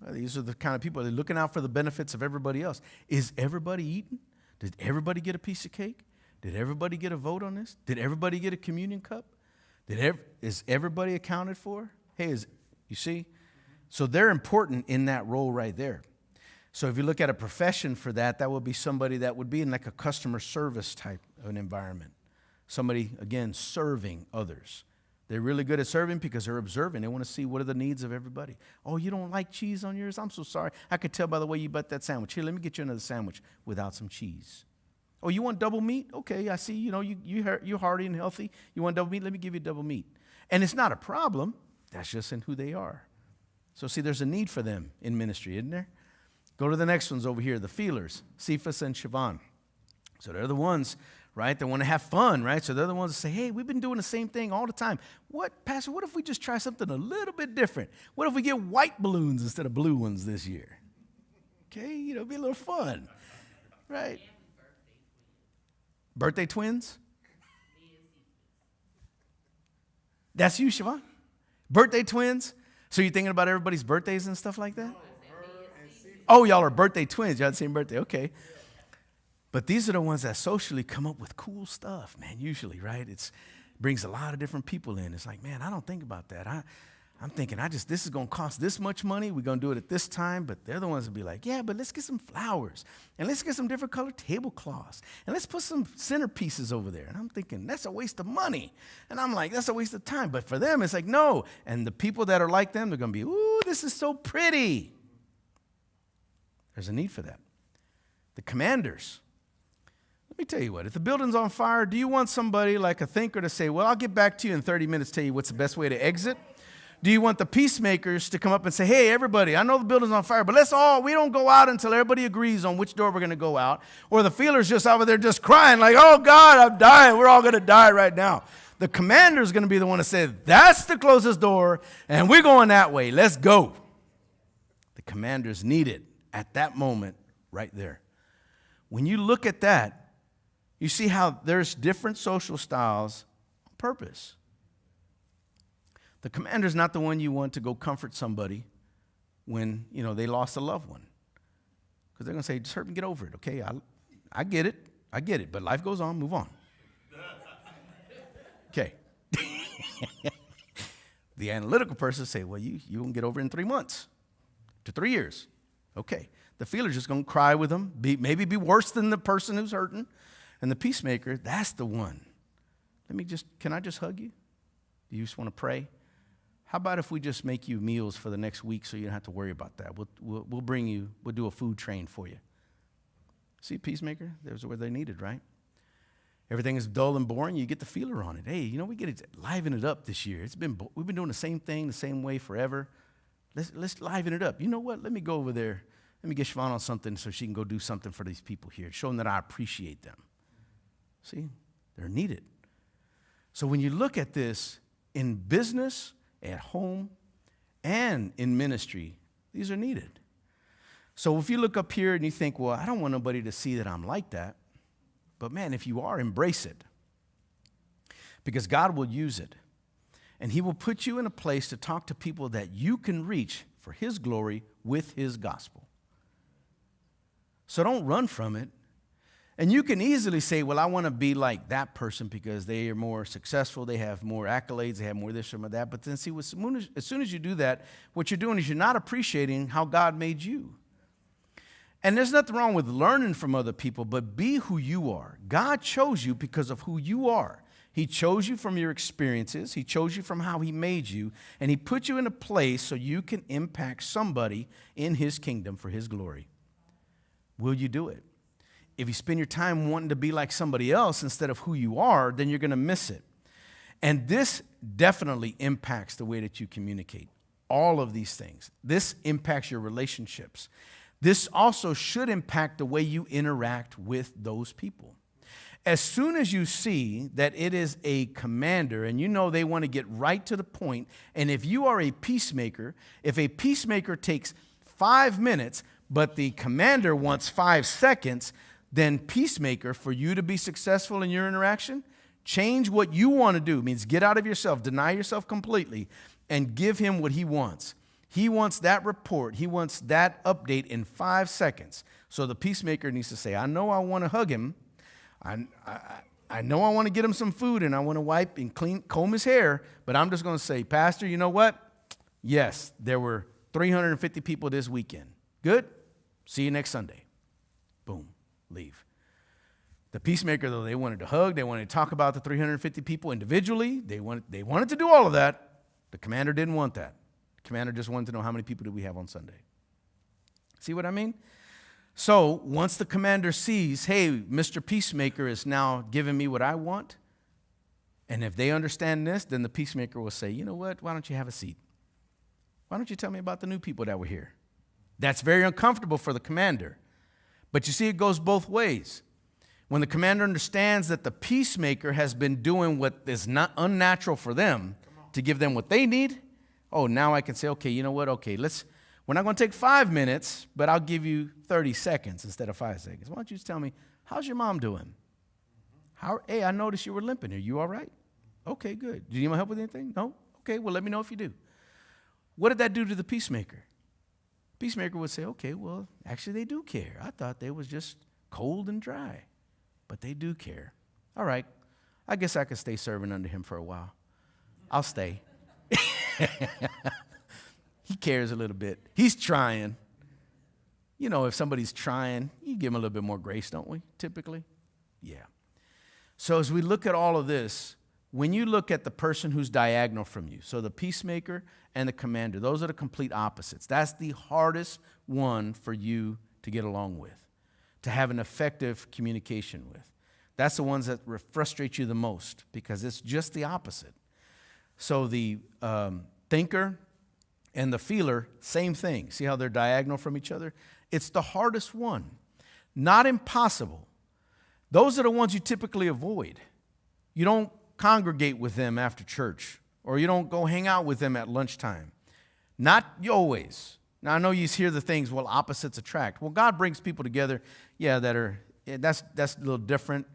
Well, these are the kind of people that are looking out for the benefits of everybody else. Is everybody eating? Did everybody get a piece of cake? Did everybody get a vote on this? Did everybody get a communion cup? Is everybody accounted for? Hey, you see? So they're important in that role right there. So if you look at a profession for that, that would be somebody that would be in like a customer service type of an environment. Somebody, again, serving others. They're really good at serving because they're observing. They want to see what are the needs of everybody. Oh, you don't like cheese on yours? I'm so sorry. I could tell by the way you bought that sandwich. Here, let me get you another sandwich without some cheese. Oh, you want double meat? Okay, I see. You're hearty and healthy. You want double meat? Let me give you double meat. And it's not a problem. That's just in who they are. So see, there's a need for them in ministry, isn't there? Go to the next ones over here, the feelers, Cephas and Sivan. So they're the ones, right, that want to have fun, right? So they're the ones that say, hey, we've been doing the same thing all the time. What, Pastor, what if we just try something a little bit different? What if we get white balloons instead of blue ones this year? Okay, it'd be a little fun, right? Birthday twins? That's you, Sivan? Birthday twins? So you're thinking about everybody's birthdays and stuff like that? Oh, y'all are birthday twins. Y'all had the same birthday. Okay. But these are the ones that socially come up with cool stuff, man, usually, right? It brings a lot of different people in. It's like, man, I don't think about that. I'm thinking, this is going to cost this much money. We're going to do it at this time. But they're the ones that be like, yeah, but let's get some flowers. And let's get some different colored tablecloths. And let's put some centerpieces over there. And I'm thinking, that's a waste of money. And I'm like, that's a waste of time. But for them, it's like, no. And the people that are like them, they're going to be, ooh, this is so pretty. There's a need for that. The commanders. Let me tell you what, if the building's on fire, do you want somebody like a thinker to say, well, I'll get back to you in 30 minutes, tell you what's the best way to exit? Do you want the peacemakers to come up and say, hey, everybody, I know the building's on fire, but we don't go out until everybody agrees on which door we're going to go out? Or the feelers just over there just crying like, oh, God, I'm dying. We're all going to die right now. The commander's going to be the one to say, that's the closest door, and we're going that way. Let's go. The commander's needed at that moment right there. When you look at that, you see how there's different social styles on purpose. The commander's not the one you want to go comfort somebody when, they lost a loved one. Because they're going to say, just hurt and get over it, okay? I get it, but life goes on, move on. Okay. The analytical person say, well, you won't get over it in 3 months to 3 years. Okay. The feeler's just going to cry with them, maybe be worse than the person who's hurting. And the peacemaker, that's the one. Can I just hug you? Do you just want to pray? How about if we just make you meals for the next week so you don't have to worry about that? We'll do a food train for you. See, peacemaker, there's where they're needed, right? Everything is dull and boring, you get the feeler on it. Hey, we get to liven it up this year. We've been doing the same thing the same way forever. Let's liven it up. You know what? Let me go over there. Let me get Siobhan on something so she can go do something for these people here. Show them that I appreciate them. See, they're needed. So when you look at this in business, at home, and in ministry, these are needed. So if you look up here and you think, well, I don't want nobody to see that I'm like that. But man, if you are, embrace it. Because God will use it. And he will put you in a place to talk to people that you can reach for his glory with his gospel. So don't run from it. And you can easily say, well, I want to be like that person because they are more successful, they have more accolades, they have more this or more that. But then see, as soon as you do that, what you're doing is you're not appreciating how God made you. And there's nothing wrong with learning from other people, but be who you are. God chose you because of who you are. He chose you from your experiences. He chose you from how he made you. And he put you in a place so you can impact somebody in his kingdom for his glory. Will you do it? If you spend your time wanting to be like somebody else instead of who you are, then you're going to miss it. And this definitely impacts the way that you communicate. All of these things. This impacts your relationships. This also should impact the way you interact with those people. As soon as you see that it is a commander and you know they want to get right to the point, and if you are a peacemaker, if a peacemaker takes 5 minutes, but the commander wants 5 seconds, then peacemaker, for you to be successful in your interaction, change what you want to do. It means get out of yourself, deny yourself completely, and give him what he wants. He wants that report. He wants that update in 5 seconds. So the peacemaker needs to say, I know I want to hug him. I know I want to get him some food and I want to comb his hair, but I'm just going to say, Pastor, you know what? Yes, there were 350 people this weekend. Good? See you next Sunday. Boom, leave. The peacemaker, though, they wanted to hug. They wanted to talk about the 350 people individually. They wanted to do all of that. The commander didn't want that. The commander just wanted to know how many people do we have on Sunday. See what I mean? So once the commander sees, hey, Mr. Peacemaker is now giving me what I want, and if they understand this, then the peacemaker will say, you know what, why don't you have a seat? Why don't you tell me about the new people that were here? That's very uncomfortable for the commander. But you see, it goes both ways. When the commander understands that the peacemaker has been doing what is not unnatural for them to give them what they need, oh, now I can say, okay, you know what, okay, we're not going to take 5 minutes, but I'll give you 30 seconds instead of 5 seconds. Why don't you just tell me, how's your mom doing? Hey, I noticed you were limping. Are you all right? Okay, good. Do you need my help with anything? No? Okay, well, let me know if you do. What did that do to the peacemaker? Peacemaker would say, okay, well, actually they do care. I thought they was just cold and dry, but they do care. All right, I guess I could stay serving under him for a while. I'll stay. He cares a little bit. He's trying. You know, if somebody's trying, you give them a little bit more grace, don't we, typically? Yeah. So as we look at all of this, when you look at the person who's diagonal from you, so the peacemaker and the commander, those are the complete opposites. That's the hardest one for you to get along with, to have an effective communication with. That's the ones that frustrate you the most because it's just the opposite. So the thinker and the feeler, same thing. See how they're diagonal from each other? It's the hardest one. Not impossible. Those are the ones you typically avoid. You don't congregate with them after church, or you don't go hang out with them at lunchtime. Not always. Now, I know you hear the things, well, opposites attract. Well, God brings people together, yeah, that's a little different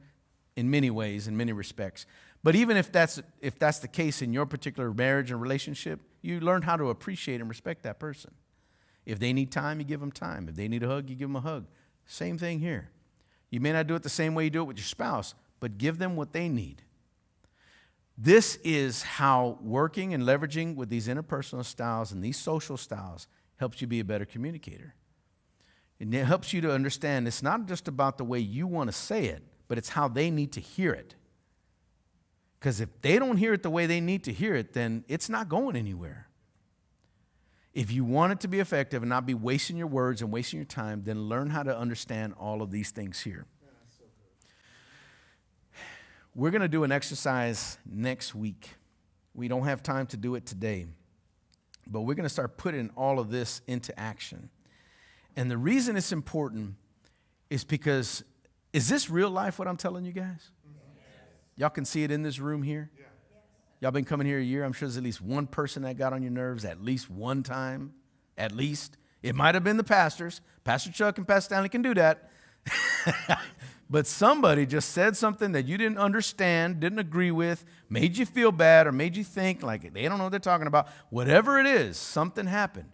in many ways, in many respects. But even if that's the case in your particular marriage and relationship, you learn how to appreciate and respect that person. If they need time, you give them time. If they need a hug, you give them a hug. Same thing here. You may not do it the same way you do it with your spouse, but give them what they need. This is how working and leveraging with these interpersonal styles and these social styles helps you be a better communicator. And it helps you to understand it's not just about the way you want to say it, but it's how they need to hear it. Because if they don't hear it the way they need to hear it, then it's not going anywhere. If you want it to be effective and not be wasting your words and wasting your time, then learn how to understand all of these things here. We're going to do an exercise next week. We don't have time to do it today, but we're going to start putting all of this into action. And the reason it's important is because, is this real life what I'm telling you guys? Y'all can see it in this room here? Y'all been coming here a year. I'm sure there's at least one person that got on your nerves at least one time. At least. It might have been the pastors. Pastor Chuck and Pastor Stanley can do that. But somebody just said something that you didn't understand, didn't agree with, made you feel bad or made you think like they don't know what they're talking about. Whatever it is, something happened.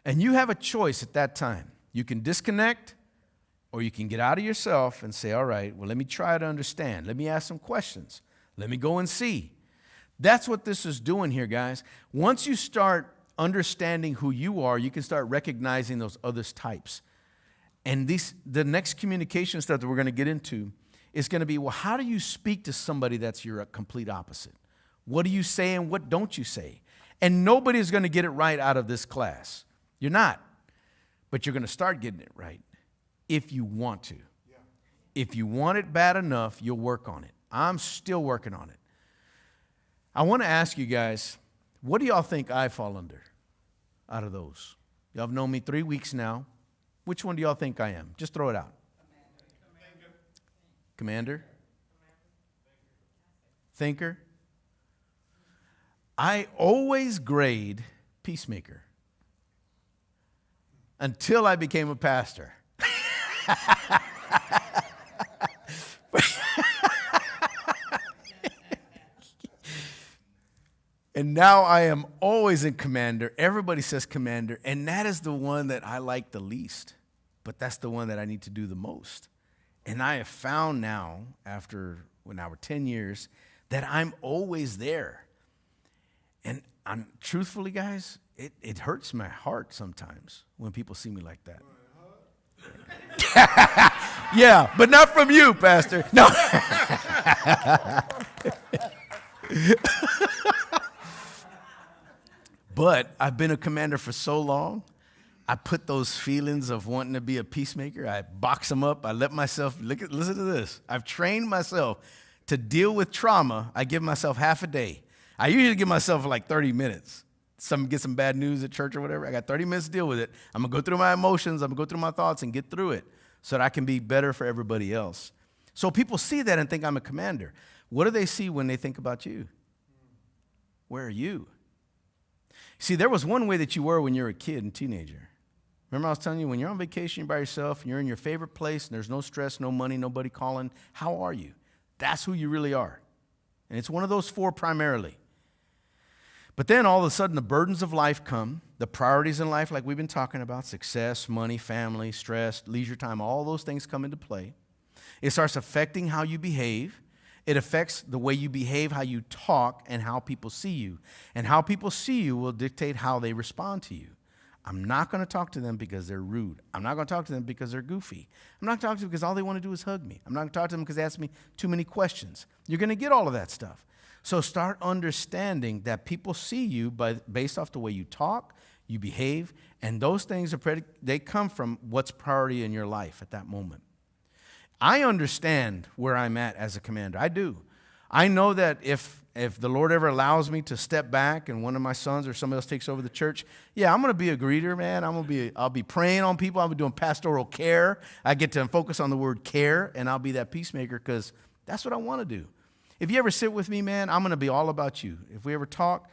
And you have a choice at that time. You can disconnect or you can get out of yourself and say, all right, well, let me try to understand. Let me ask some questions. Let me go and see. That's what this is doing here, guys. Once you start understanding who you are, you can start recognizing those other types. And the next communication stuff that we're going to get into is going to be, well, how do you speak to somebody that's your complete opposite? What do you say and what don't you say? And nobody's going to get it right out of this class. You're not. But you're going to start getting it right if you want to. Yeah. If you want it bad enough, you'll work on it. I'm still working on it. I want to ask you guys, what do y'all think I fall under out of those? Y'all have known me 3 weeks now. Which one do y'all think I am? Just throw it out. Commander? Thinker? I always grade peacemaker until I became a pastor. And now I am always in commander. Everybody says commander, and that is the one that I like the least, but that's the one that I need to do the most. And I have found now, after, well, now we're 10 years, that I'm always there. And truthfully, guys, it hurts my heart sometimes when people see me like that. Yeah, but not from you, Pastor. No. But I've been a commander for so long, I put those feelings of wanting to be a peacemaker, I box them up. I let myself, listen to this. I've trained myself to deal with trauma. I give myself half a day. I usually give myself like 30 minutes. Get some bad news at church or whatever. I got 30 minutes to deal with it. I'm going to go through my emotions. I'm going to go through my thoughts and get through it so that I can be better for everybody else. So people see that and think I'm a commander. What do they see when they think about you? Where are you? See, there was one way that you were when you were a kid and teenager. Remember I was telling you, when you're on vacation, you're by yourself, and you're in your favorite place, and there's no stress, no money, nobody calling. How are you? That's who you really are. And it's one of those four primarily. But then all of a sudden, the burdens of life come, the priorities in life like we've been talking about, success, money, family, stress, leisure time, all those things come into play. It starts affecting how you behave. It affects the way you behave, how you talk, and how people see you. And how people see you will dictate how they respond to you. I'm not going to talk to them because they're rude. I'm not going to talk to them because they're goofy. I'm not going to talk to them because all they want to do is hug me. I'm not going to talk to them because they ask me too many questions. You're going to get all of that stuff. So start understanding that people see you based off the way you talk, you behave, and those things they come from what's priority in your life at that moment. I understand where I'm at as a commander. I do. I know that if the Lord ever allows me to step back and one of my sons or somebody else takes over the church, yeah, I'm going to be a greeter, man. I'll be praying on people. I'll be doing pastoral care. I get to focus on the word care, and I'll be that peacemaker because that's what I want to do. If you ever sit with me, man, I'm going to be all about you. If we ever talk,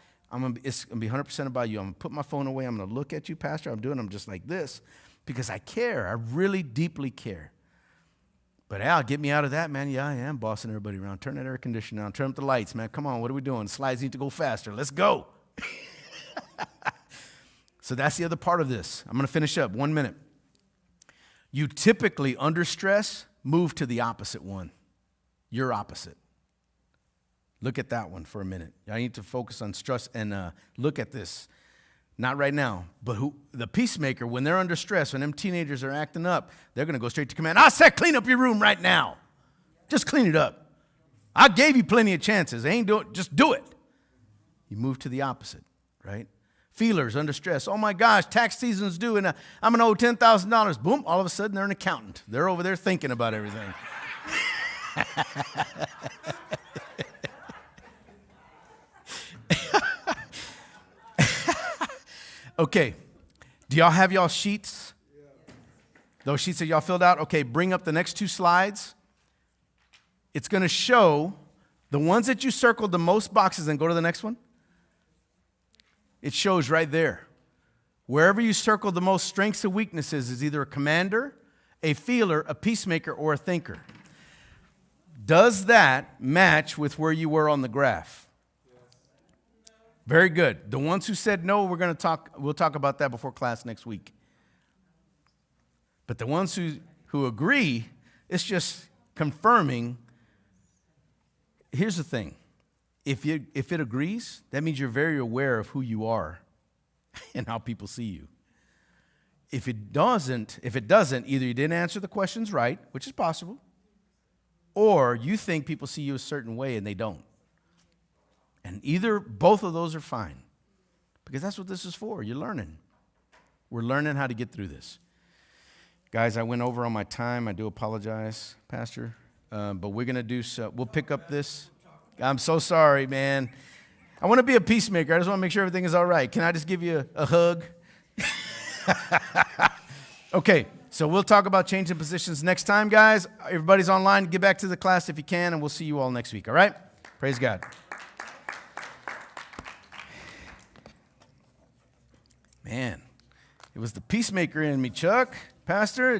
it's going to be 100% about you. I'm going to put my phone away. I'm going to look at you, Pastor. I'm just like this because I care. I really deeply care. But Al, get me out of that, man. Yeah, I am bossing everybody around. Turn that air conditioner on. Turn up the lights, man. Come on, what are we doing? The slides need to go faster. Let's go. So that's the other part of this. I'm going to finish up. 1 minute. You typically, under stress, move to the opposite one. Your opposite. Look at that one for a minute. I need to focus on stress and look at this. Not right now, but the peacemaker, when they're under stress, when them teenagers are acting up, they're going to go straight to command. I said, clean up your room right now. Just clean it up. I gave you plenty of chances. Just do it. You move to the opposite, right? Feelers under stress. Oh my gosh, tax season's due, and I'm going to owe $10,000. Boom, all of a sudden they're an accountant. They're over there thinking about everything. Okay, do y'all have y'all sheets? Those sheets that y'all filled out? Okay, bring up the next two slides. It's going to show the ones that you circled the most boxes, and go to the next one. It shows right there. Wherever you circled the most strengths and weaknesses is either a commander, a feeler, a peacemaker, or a thinker. Does that match with where you were on the graph? Very good. The ones who said no, we'll talk about that before class next week. But the ones who agree, it's just confirming. Here's the thing. If it agrees, that means you're very aware of who you are and how people see you. If it doesn't, either you didn't answer the questions right, which is possible, or you think people see you a certain way and they don't. And both of those are fine, because that's what this is for. You're learning. We're learning how to get through this. Guys, I went over on my time. I do apologize, Pastor, but we're going to do so. We'll pick up this. I'm so sorry, man. I want to be a peacemaker. I just want to make sure everything is all right. Can I just give you a hug? Okay, so we'll talk about changing positions next time, guys. Everybody's online. Get back to the class if you can, and we'll see you all next week, all right? Praise God. Man, it was the peacemaker in me, Chuck. Pastor,